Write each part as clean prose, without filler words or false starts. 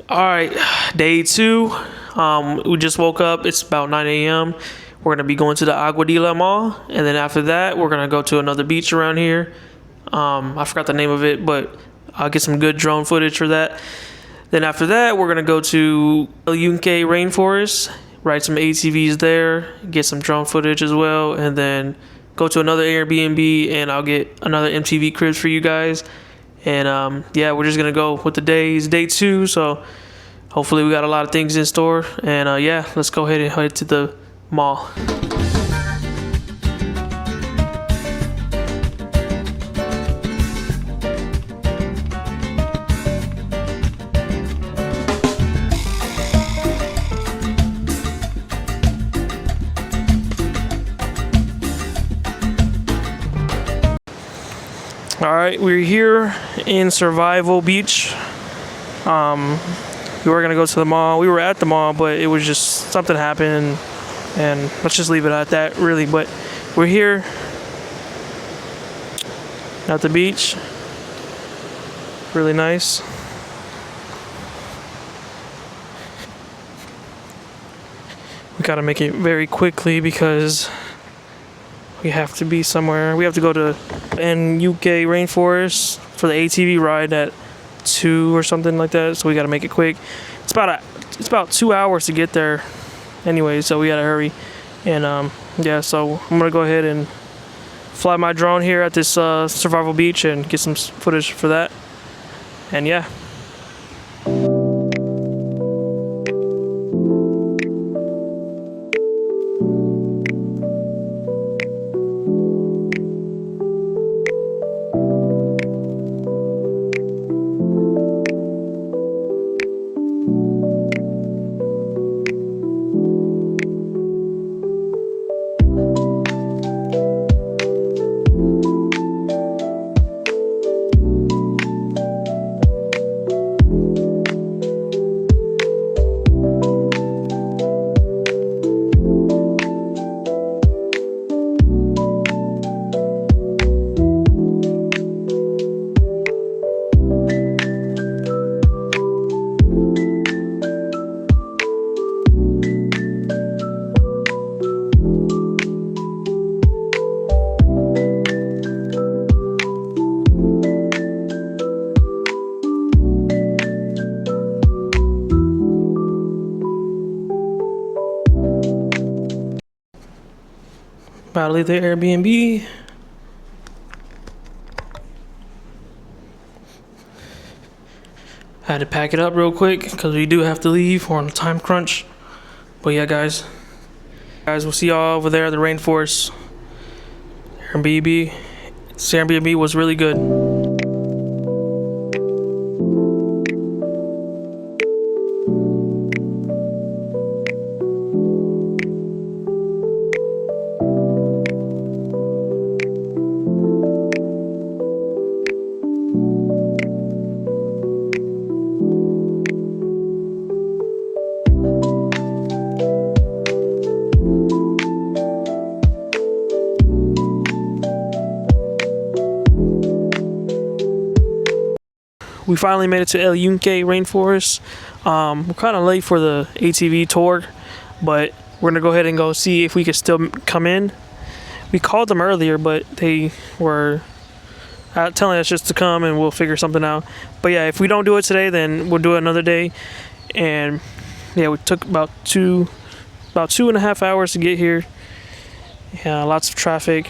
All right, day two. We just woke up. It's about 9 a.m. We're gonna be going to the Aguadilla Mall, and then after that, we're gonna go to another beach around here. I forgot the name of it, but I'll get some good drone footage for that. Then after that, we're gonna go to El Yunque Rainforest, ride some ATVs there, get some drone footage as well, and then go to another Airbnb, and I'll get another MTV cribs for you guys. And yeah, we're just gonna go with the days, day two. So hopefully we got a lot of things in store. And yeah, let's go ahead and head to the mall. All right, we're here in Survival Beach. We were gonna go to the mall. We were at the mall, but it was just something happened, and let's just leave it at that, really. But we're here at the beach. Really nice. We gotta make it very quickly because we have to be somewhere. We have to go to UK Rainforest for the ATV ride at 2 or something like that. So we gotta make it quick. It's about 2 hours to get there, anyway. So we gotta hurry. And yeah, so I'm gonna go ahead and fly my drone here at this Survival Beach and get some footage for that. And yeah. About to leave the Airbnb. I had to pack it up real quick because we do have to leave. We're on a time crunch. But yeah, guys, we'll see y'all over there at the rainforest. Airbnb. This Airbnb was really good. We finally made it to El Yunque Rainforest. We're kind of late for the ATV tour, but we're gonna go ahead and go see if we could still come in. We called them earlier, but they were telling us just to come and we'll figure something out. But yeah, if we don't do it today, then we'll do it another day. And yeah, we took about 2.5 hours to get here. Yeah, lots of traffic,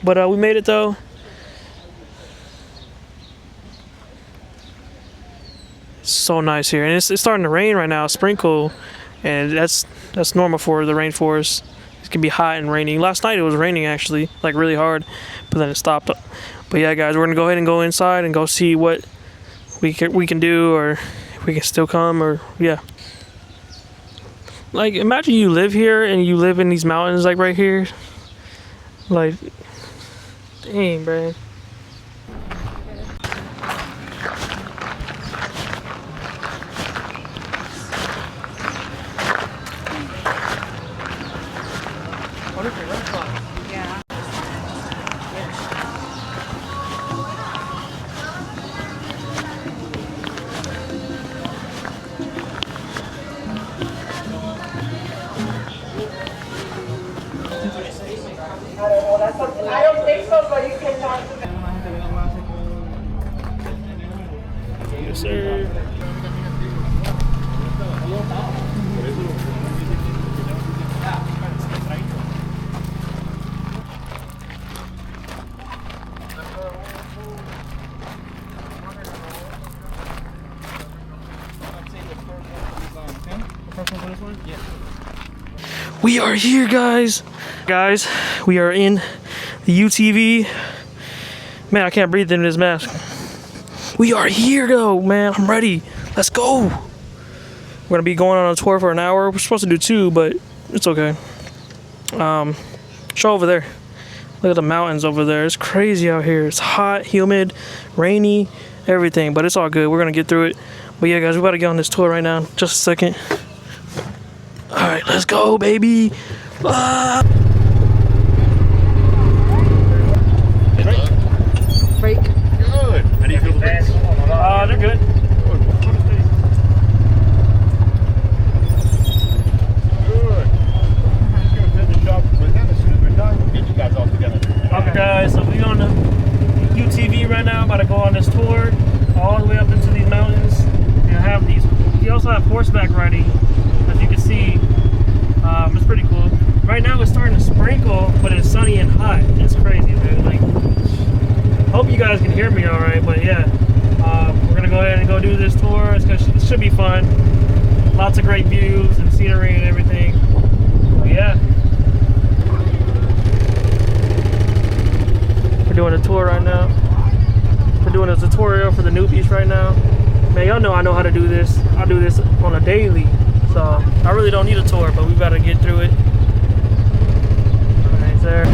but we made it though. So nice here, and it's starting to rain right now, sprinkle, and that's normal for the rainforest. It can be hot and raining. Last night it was raining actually, like really hard, but then it stopped. But yeah, guys, we're gonna go ahead and go inside and go see what we can do, or if we can still come, or yeah. Like, imagine you live here and you live in these mountains, like right here. Like, dang, bro. Yeah. Yes, sir. We are here, guys. Guys, we are in the UTV. Man, I can't breathe in this mask. We are here, though, man. I'm ready. Let's go. We're gonna be going on a tour for an hour. We're supposed to do 2, but it's okay. Show over there. Look at the mountains over there. It's crazy out here. It's hot, humid, rainy, everything, but it's all good. We're gonna get through it. But yeah, guys, we're about to get on this tour right now. Just a second. All right, let's go, baby. Ah. Break. Good. How do you feel the brakes? They're good. Good. I'm going to finish up with them as soon as we're done. We'll get you guys all together. Okay, guys, so we're on the UTV right now. About to go on this tour all the way up into these mountains. And have these. You also have horseback riding, as you can see. It's pretty cool. Right now it's starting to sprinkle, but it's sunny and hot. It's crazy, dude. Like, hope you guys can hear me all right. But yeah, we're gonna go ahead and go do this tour. It should be fun. Lots of great views and scenery and everything. But yeah, we're doing a tour right now. We're doing a tutorial for the newbies right now. Man, y'all know I know how to do this. I do this on a daily. So I really don't need a tour, but we gotta get through it. Right there.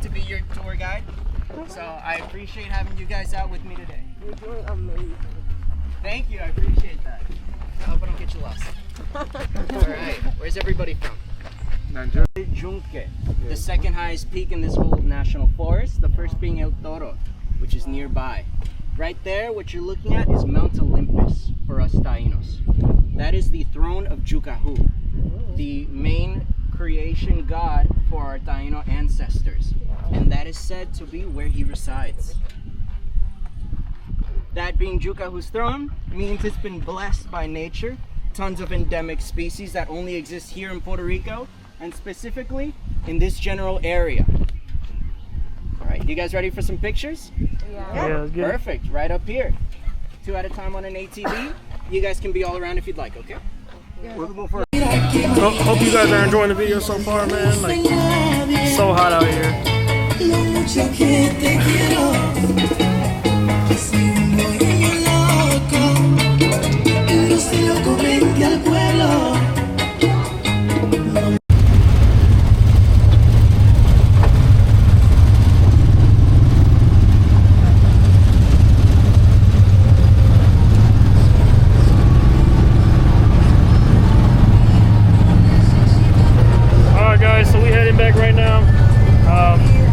to be your tour guide. So I appreciate having you guys out with me today. You're doing amazing. Thank you, I appreciate that. I hope I don't get you lost. Alright, where's everybody from? Junque, the second highest peak in this whole national forest, the first being El Toro, which is nearby. Right there, what you're looking at is Mount Olympus for us Tainos. That is the throne of Jukahu, the main creation god for our Taino ancestors. And that is said to be where he resides. That being Jukahu's throne means it's been blessed by nature. Tons of endemic species that only exist here in Puerto Rico, and specifically in this general area. All right, you guys ready for some pictures? Yeah, good. Perfect, right up here. 2 at a time on an ATV. You guys can be all around if you'd like, okay? We'll go for Hope you guys are enjoying the video so far, man. Like, so hot out here. Alright guys, so we heading back right now.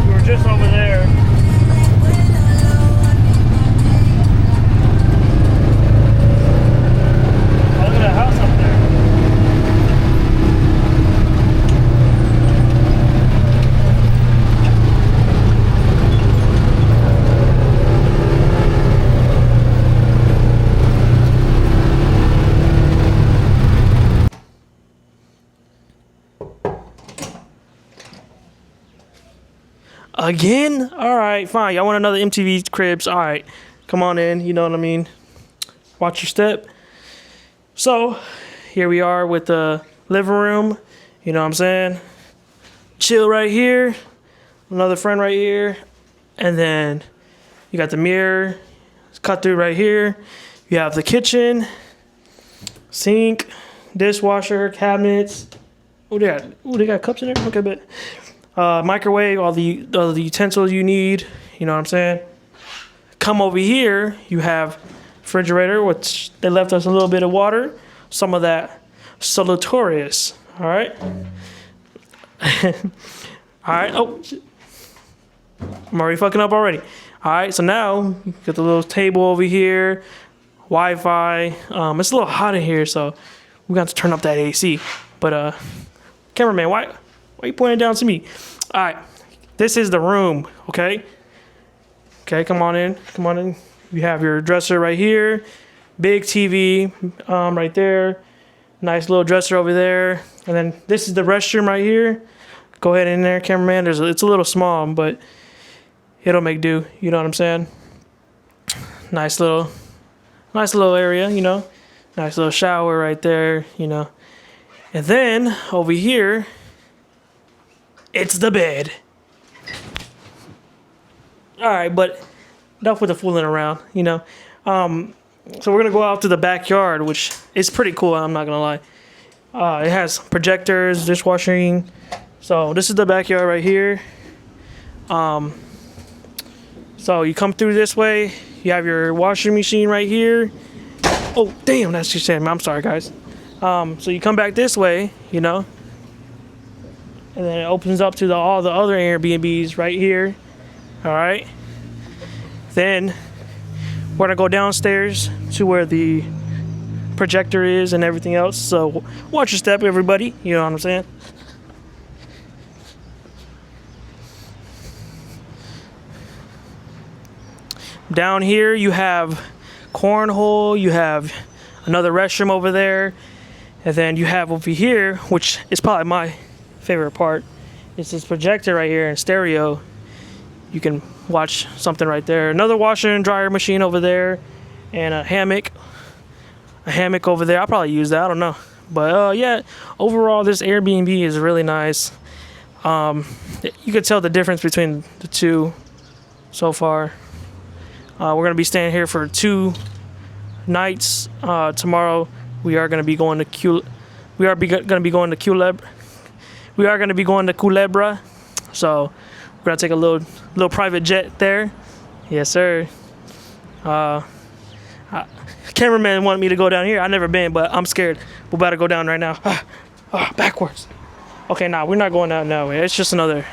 We were just over there. Oh, look at that house up there. Again? Alright, fine. Y'all want another MTV Cribs? Alright. Come on in, you know what I mean? Watch your step. So, here we are with the living room. You know what I'm saying? Chill right here. Another friend right here. And then you got the mirror. It's cut through right here. You have the kitchen. Sink. Dishwasher. Cabinets. Oh, they got cups in there? Okay, but... microwave, all the utensils you need, you know what I'm saying? Come over here, you have refrigerator, which they left us a little bit of water, some of that salutatorious, all right? All right, oh, shit. I'm already fucking up already. All right, so now, you got the little table over here, Wi-Fi. It's a little hot in here, so we got to turn up that AC. But, cameraman, why are you pointing down to me? All right, this is the room, okay? Okay, come on in. You have your dresser right here, big TV right there, nice little dresser over there, and then this is the restroom right here. Go ahead in there, cameraman. It's a little small, but it'll make do. You know what I'm saying? Nice little area, you know. Nice little shower right there, you know. And then over here, it's the bed. All right, but enough with the fooling around, you know. So we're gonna go out to the backyard, which is pretty cool. I'm not gonna lie. It has projectors, dishwashing. So this is the backyard right here. So you come through this way. You have your washing machine right here. Oh damn, that's just saying. I'm sorry, guys. So you come back this way, you know. And then it opens up to all the other Airbnbs right here. All right. Then we're gonna go downstairs to where the projector is and everything else. So watch your step, everybody. You know what I'm saying? Down here you have cornhole. You have another restroom over there, and then you have over here, which is probably my favorite part, is this projector right here and stereo. You can watch something right there. Another washer and dryer machine over there, and a hammock over there. I'll probably use that, I don't know, but yeah, overall this Airbnb is really nice. You could tell the difference between the two so far. We're gonna be staying here for 2 nights. Tomorrow we are gonna be going to Culebra. So We're gonna take a little private jet there. Yes, sir. Cameraman wanted me to go down here. I've never been, but I'm scared. We're about to go down right now. Backwards. Okay, nah, we're not going down that way. It's just another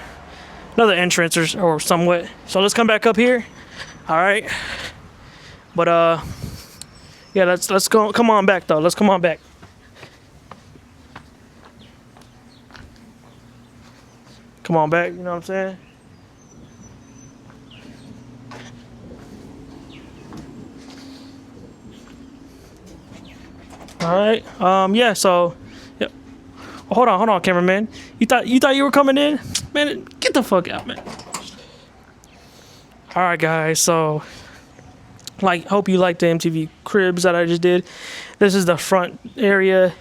entrance or somewhat. So let's come back up here. All right. But yeah, let's go. Come on back though. Let's come on back. Come on back. You know what I'm saying? All right. Yeah. So, yeah. Hold on, cameraman. You thought you were coming in, man? Get the fuck out, man. All right, guys. So, hope you liked the MTV cribs that I just did. This is the front area.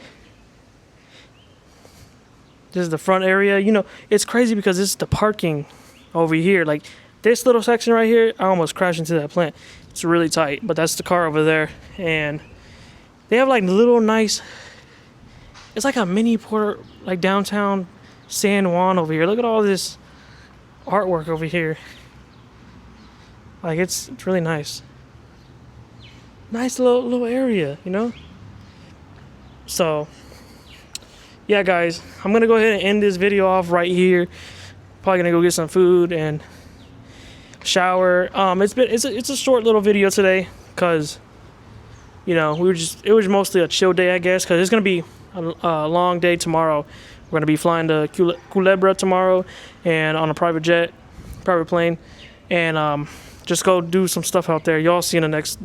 This is the front area. You know, it's crazy because this is the parking over here. Like this little section right here, I almost crashed into that plant. It's really tight, but that's the car over there, and they have like little nice. It's like a mini port, like downtown San Juan over here. Look at all this artwork over here. Like it's really nice. Nice little area, you know. So yeah, guys, I'm gonna go ahead and end this video off right here. Probably gonna go get some food and shower. It's a short little video today because, you know, it was mostly a chill day, I guess, because it's gonna be a long day tomorrow. We're gonna be flying to Culebra tomorrow and on a private plane, and just go do some stuff out there. Y'all see in the next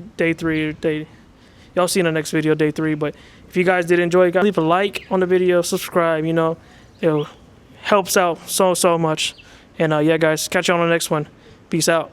y'all see in the next video, day 3. But if you guys did enjoy, guys, leave a like on the video, subscribe. You know, it helps out so much. And yeah, guys, catch you on the next one. Peace out.